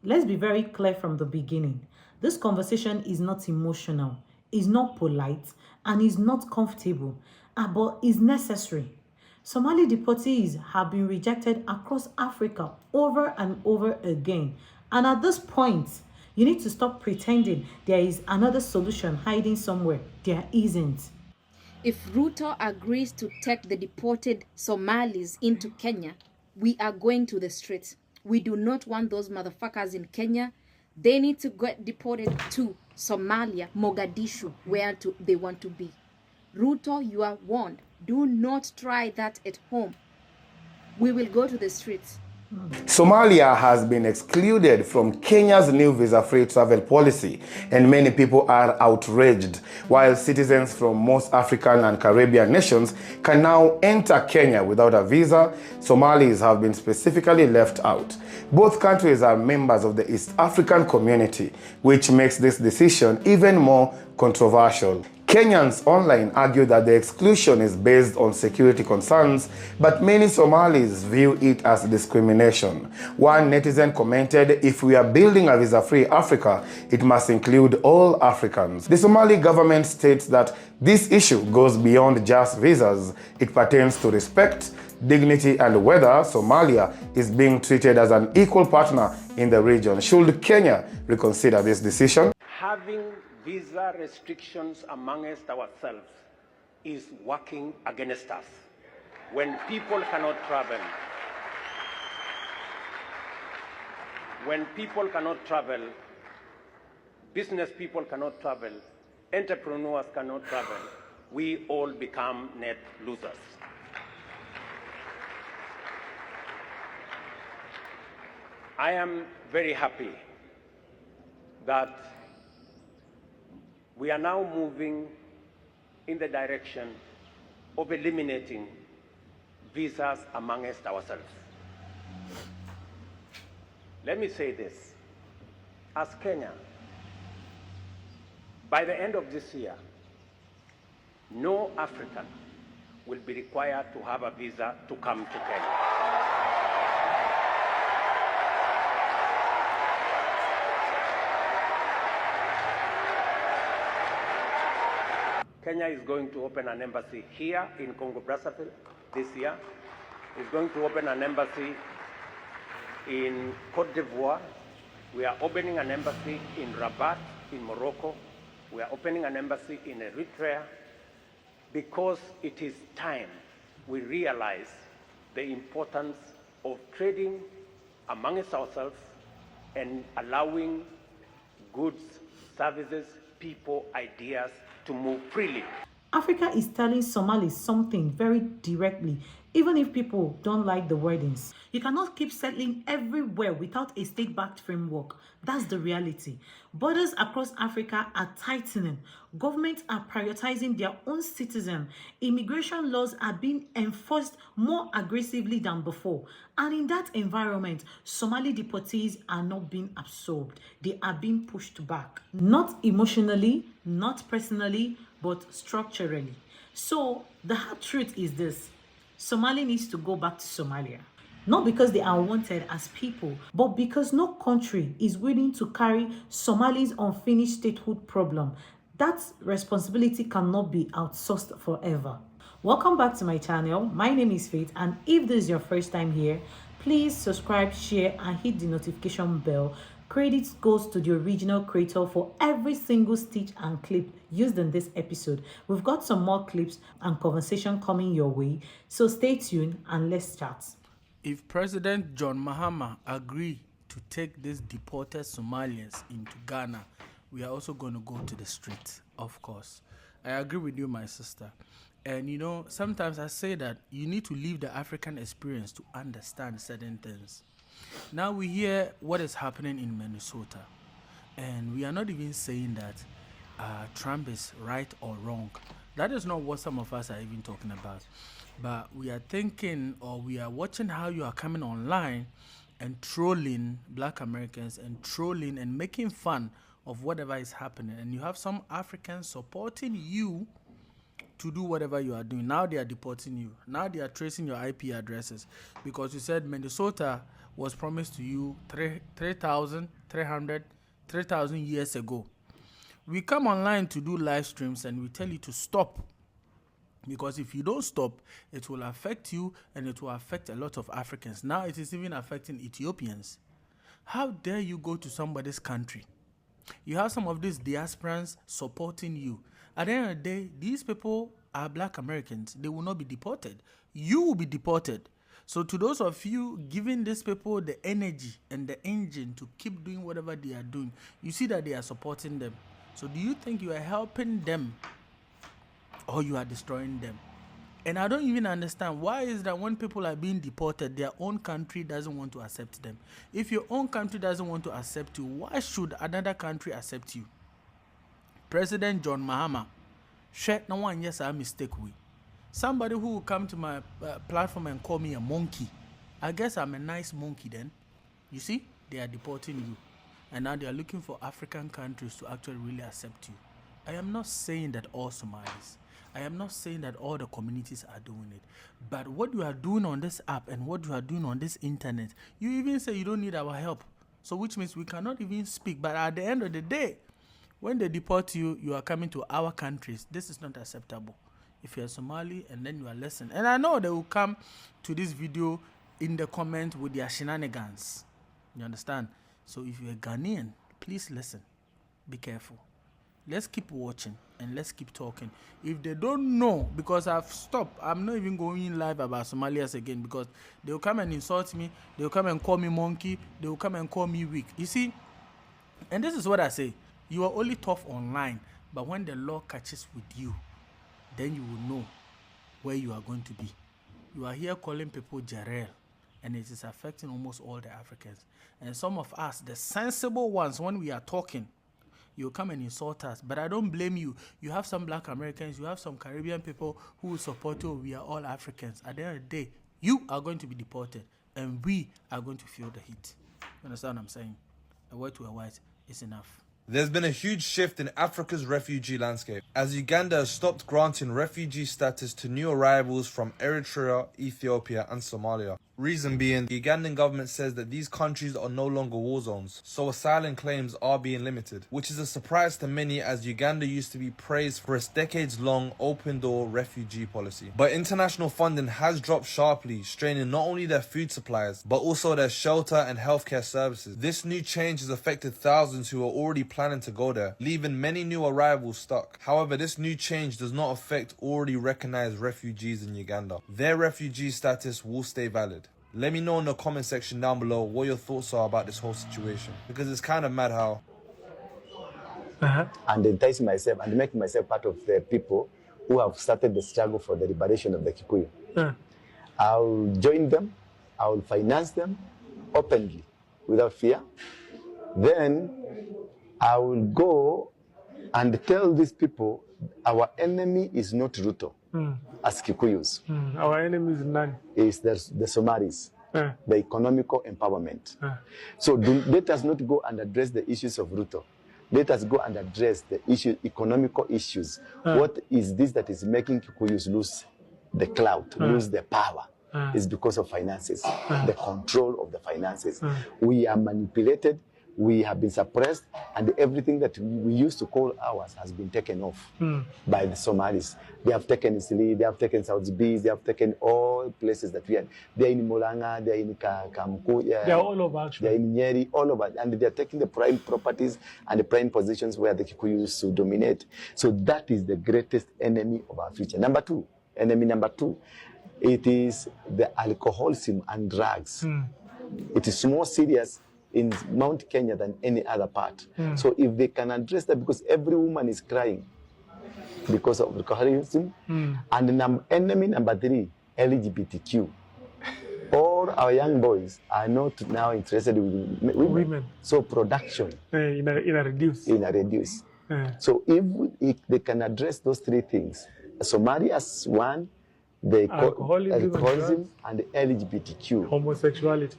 Let's be very clear from the beginning. This conversation is not emotional, is not polite, and is not comfortable, but is necessary. Somali deportees have been rejected across Africa over and over again. And at this point, you need to stop pretending there is another solution hiding somewhere. There isn't. If Ruto agrees to take the deported Somalis into Kenya, we are going to the streets. We do not want those motherfuckers in Kenya. They need to get deported to Somalia, Mogadishu, where they want to be. Ruto, you are warned. Do not try that at home. We will go to the streets. Somalia has been excluded from Kenya's new visa-free travel policy, and many people are outraged. While citizens from most African and Caribbean nations can now enter Kenya without a visa, Somalis have been specifically left out. Both countries are members of the East African community, which makes this decision even more controversial. Kenyans online argue that the exclusion is based on security concerns, but many Somalis view it as discrimination. One netizen commented, "If we are building a visa-free Africa, it must include all Africans." The Somali government states that this issue goes beyond just visas. It pertains to respect, dignity, and whether Somalia is being treated as an equal partner in the region. Should Kenya reconsider this decision? Having visa restrictions amongst ourselves is working against us. When people cannot travel, business people cannot travel, entrepreneurs cannot travel, we all become net losers. I am very happy that we are now moving in the direction of eliminating visas amongst ourselves. Let me say this. As Kenya, by the end of this year, no African will be required to have a visa to come to Kenya. Kenya is going to open an embassy here in Congo-Brazzaville this year. It's going to open an embassy in Cote d'Ivoire. We are opening an embassy in Rabat, in Morocco. We are opening an embassy in Eritrea, because it is time we realize the importance of trading amongst ourselves and allowing goods, services, people, ideas to move freely. Africa is telling Somalis something very directly, even if people don't like the wordings. You cannot keep settling everywhere without a state-backed framework. That's the reality. Borders across Africa are tightening. Governments are prioritizing their own citizens. Immigration laws are being enforced more aggressively than before. And in that environment, Somali deportees are not being absorbed. They are being pushed back. Not emotionally, not personally, but structurally. So the hard truth is this: Somalia needs to go back to Somalia. Not because they are wanted as people, but because no country is willing to carry Somali's unfinished statehood problem. That responsibility cannot be outsourced forever. Welcome back to my channel. My name is Faith, and if this is your first time here, please subscribe, share, and hit the notification bell. Credit goes to the original creator for every single stitch and clip used in this episode. We've got some more clips and conversation coming your way, so stay tuned and let's chat. If President John Mahama agree to take these deported Somalians into Ghana, we are also going to go to the streets, of course. I agree with you, my sister. And you know, sometimes I say that you need to live the African experience to understand certain things. Now we hear what is happening in Minnesota, and we are not even saying that Trump is right or wrong. That is not what some of us are even talking about. But we are thinking, or we are watching how you are coming online and trolling Black Americans and trolling and making fun of whatever is happening. And you have some Africans supporting you to do whatever you are doing. Now they are deporting you. Now they are tracing your IP addresses because you said Minnesota was promised to you 3,000 years ago. We come online to do live streams and we tell you to stop. Because if you don't stop, it will affect you and it will affect a lot of Africans. Now it is even affecting Ethiopians. How dare you go to somebody's country? You have some of these diasporans supporting you. At the end of the day, these people are Black Americans. They will not be deported. You will be deported. So to those of you giving these people the energy and the engine to keep doing whatever they are doing, you see that they are supporting them. So do you think you are helping them or you are destroying them? And I don't even understand why is that when people are being deported, their own country doesn't want to accept them. If your own country doesn't want to accept you, why should another country accept you? President John Mahama, no one yes I mistake we. Somebody who will come to my platform and call me a monkey. I guess I'm a nice monkey then. You see, they are deporting you. And now they are looking for African countries to actually really accept you. I am not saying that all Somalis. I am not saying that all the communities are doing it. But what you are doing on this app and what you are doing on this internet, you even say you don't need our help. So which means we cannot even speak. But at the end of the day, when they deport you, you are coming to our countries. This is not acceptable. If you are Somali and then you are listening. And I know they will come to this video in the comment with their shenanigans. You understand? So if you're a Ghanaian, please listen. Be careful. Let's keep watching and let's keep talking. If they don't know, because I've stopped, I'm not even going in live about Somalians again because they'll come and insult me. They'll come and call me monkey. They'll come and call me weak. You see? And this is what I say. You are only tough online, but when the law catches with you, then you will know where you are going to be. You are here calling people Jarrell, and it is affecting almost all the Africans. And some of us, the sensible ones, when we are talking, you come and insult us. But I don't blame you. You have some Black Americans, you have some Caribbean people who will support you. We are all Africans. At the end of the day, you are going to be deported, and we are going to feel the heat. You understand what I'm saying? A word to a white is enough. There's been a huge shift in Africa's refugee landscape, as Uganda has stopped granting refugee status to new arrivals from Eritrea, Ethiopia and Somalia. Reason being, the Ugandan government says that these countries are no longer war zones, so asylum claims are being limited, which is a surprise to many as Uganda used to be praised for its decades-long open-door refugee policy. But international funding has dropped sharply, straining not only their food supplies, but also their shelter and healthcare services. This new change has affected thousands who are already planning to go there, leaving many new arrivals stuck. However, this new change does not affect already recognized refugees in Uganda. Their refugee status will stay valid. Let me know in the comment section down below what your thoughts are about this whole situation, because it's kind of mad how and entice myself and make myself part of the people who have started the struggle for the liberation of the Kikuyu. I'll join them, I'll finance them openly without fear. Then I will go and tell these people our enemy is not Ruto. As Kikuyus. Our enemy is none. Is the Somalis, the economical empowerment. So let us not go and address the issues of Ruto. Let us go and address the economical issues. What is this that is making Kikuyus lose the clout, lose the power? Is because of finances, the control of the finances. We are manipulated. We have been suppressed, and everything that we used to call ours has been taken off by the Somalis. They have taken Isili, they have taken South Bees, they have taken all places that we had. They are in Molanga, they are in Kamku, they are all over actually. They are in Nyeri, all over, and they are taking the prime properties and the prime positions where the Kikuyu used to dominate. So that is the greatest enemy of our future. Enemy number two, it is the alcoholism and drugs. It is more serious in Mount Kenya than any other part. So if they can address that, because every woman is crying because of alcoholism, and enemy number three, LGBTQ. All our young boys are not now interested in women. So production in a reduce. So if they can address those three things, Somalia as one, the alcoholism and the LGBTQ.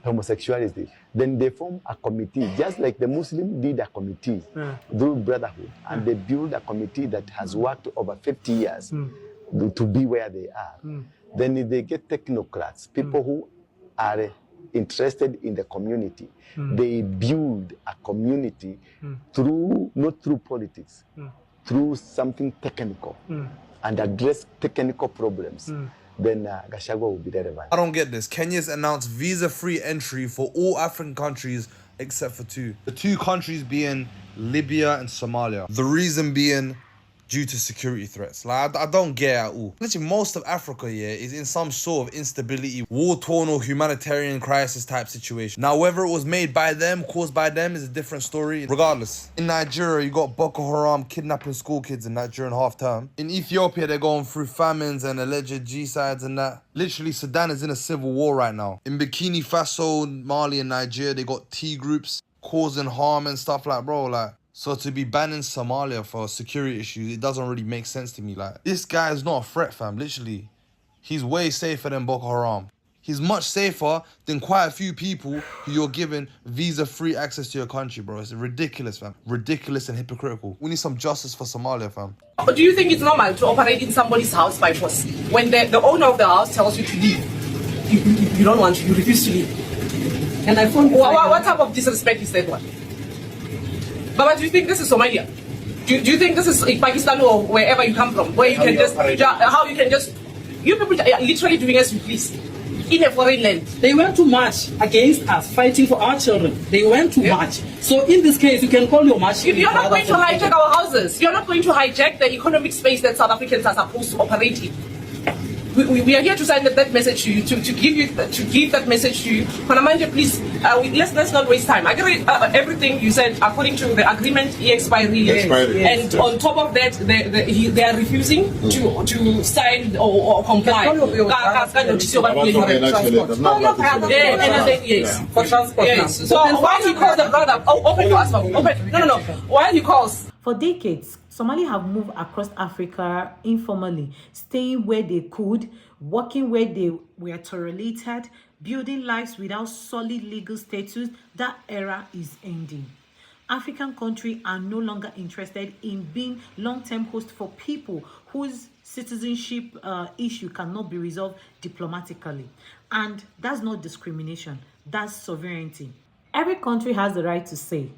Homosexuality. Then they form a committee, just like the Muslim did a committee through Brotherhood, and they build a committee that has worked over 50 years to be where they are. Then they get technocrats, people who are interested in the community. They build a community through, not through politics, through something technical and address technical problems, then Gachagua will be relevant. I don't get this. Kenya's announced visa-free entry for all African countries except for 2. The 2 countries being Libya and Somalia. The reason being due to security threats. Like, I don't get it at all. Literally, most of Africa, is in some sort of instability, war-torn or humanitarian crisis type situation. Now, whether it was made by them, caused by them, is a different story. Regardless, in Nigeria, you got Boko Haram kidnapping school kids in that during half-term. In Ethiopia, they're going through famines and alleged G-sides and that. Literally, Sudan is in a civil war right now. In Burkina Faso, Mali and Nigeria, they got T groups causing harm and stuff like, bro, like, so to be banning Somalia for security issues, it doesn't really make sense to me. Like, this guy is not a threat, fam. Literally, he's way safer than Boko Haram. He's much safer than quite a few people who you're giving visa-free access to your country, bro. It's ridiculous, fam. Ridiculous and hypocritical. We need some justice for Somalia, fam. Do you think it's normal to operate in somebody's house by force? When the owner of the house tells you to leave, you don't want to, you refuse to leave. And I found what type of disrespect is that one? But do you think this is Somalia? Do you think this is Pakistan or wherever you come from, where you can you people are literally doing as you please in a foreign land? They went to march against us, fighting for our children. They went to march. So in this case, you can call your march. You're not going to hijack our houses. You're not going to hijack the economic space that South Africans are supposed to operate in. We are here to send that message to you, to give that message to you. Panamanja, please, let's not waste time. I agree everything you said according to the agreement expiry, and on top of that, they are refusing to sign or comply. For transport. Yes. So why he calls the brother? Open to us. Open. No. Why he calls? For decades, Somali have moved across Africa informally, staying where they could, working where they were tolerated, building lives without solid legal status. That era is ending. African countries are no longer interested in being long-term hosts for people whose citizenship issue cannot be resolved diplomatically. And that's not discrimination, that's sovereignty. Every country has the right to say,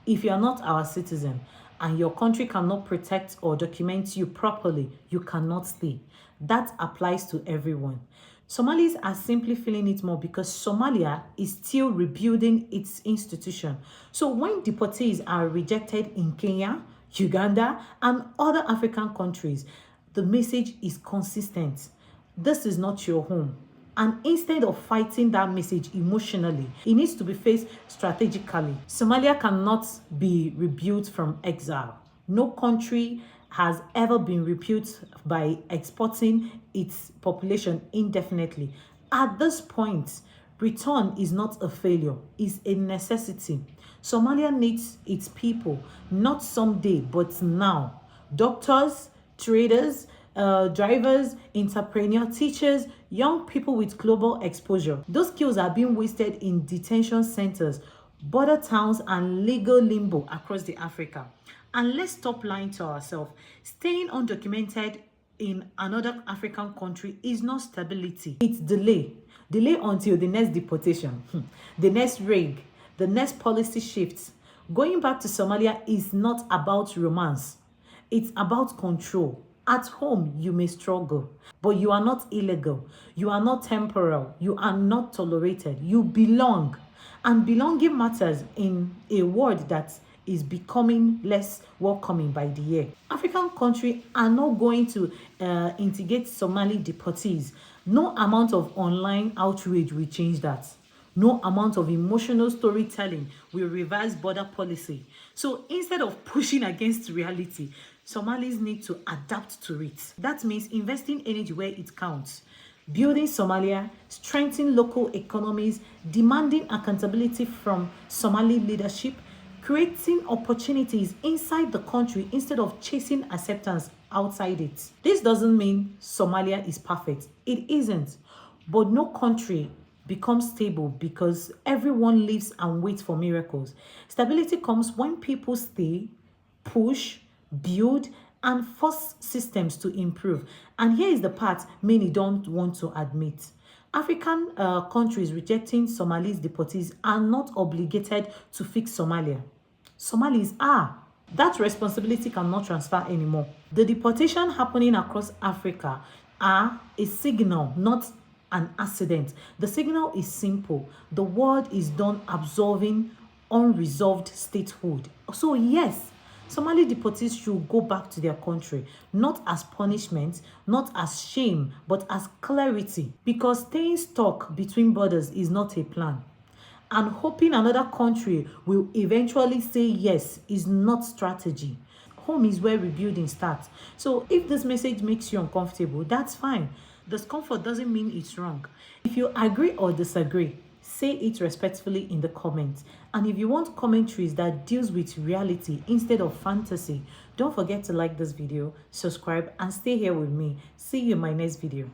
if you are not our citizen, and your country cannot protect or document you properly, you cannot stay. That applies to everyone. Somalis are simply feeling it more because Somalia is still rebuilding its institution. So when deportees are rejected in Kenya, Uganda, and other African countries, the message is consistent. This is not your home. And instead of fighting that message emotionally, it needs to be faced strategically. Somalia cannot be rebuilt from exile. No country has ever been rebuilt by exporting its population indefinitely. At this point, return is not a failure, it's a necessity. Somalia needs its people, not someday, but now. Doctors, traders, drivers, entrepreneurs, teachers, young people with global exposure. Those skills are being wasted in detention centers, border towns, and legal limbo across the Africa. And let's stop lying to ourselves. Staying undocumented in another African country is not stability. It's delay. Delay until the next deportation, the next raid, the next policy shifts. Going back to Somalia is not about romance. It's about control. At home, you may struggle, but you are not illegal. You are not temporal. You are not tolerated. You belong. And belonging matters in a world that is becoming less welcoming by the year. African countries are not going to integrate Somali deportees. No amount of online outrage will change that. No amount of emotional storytelling will reverse border policy. So instead of pushing against reality, Somalis need to adapt to it. That means investing energy where it counts. Building Somalia, strengthening local economies, demanding accountability from Somali leadership, creating opportunities inside the country instead of chasing acceptance outside it. This doesn't mean Somalia is perfect. It isn't. But no country becomes stable because everyone lives and waits for miracles. Stability comes when people stay, push, build, and force systems to improve. And here is the part many don't want to admit. African countries rejecting Somalis deportees are not obligated to fix Somalia. Somalis are. That responsibility cannot transfer anymore. The deportation happening across Africa are a signal, not an accident. The signal is simple. The world is done absorbing unresolved statehood. So yes, Somali deportees should go back to their country, not as punishment, not as shame, but as clarity. Because staying stuck between borders is not a plan. And hoping another country will eventually say yes is not strategy. Home is where rebuilding starts. So if this message makes you uncomfortable, that's fine. Discomfort doesn't mean it's wrong. If you agree or disagree, say it respectfully in the comments. And if you want commentaries that deals with reality instead of fantasy, don't forget to like this video, subscribe, and stay here with me. See you in my next video.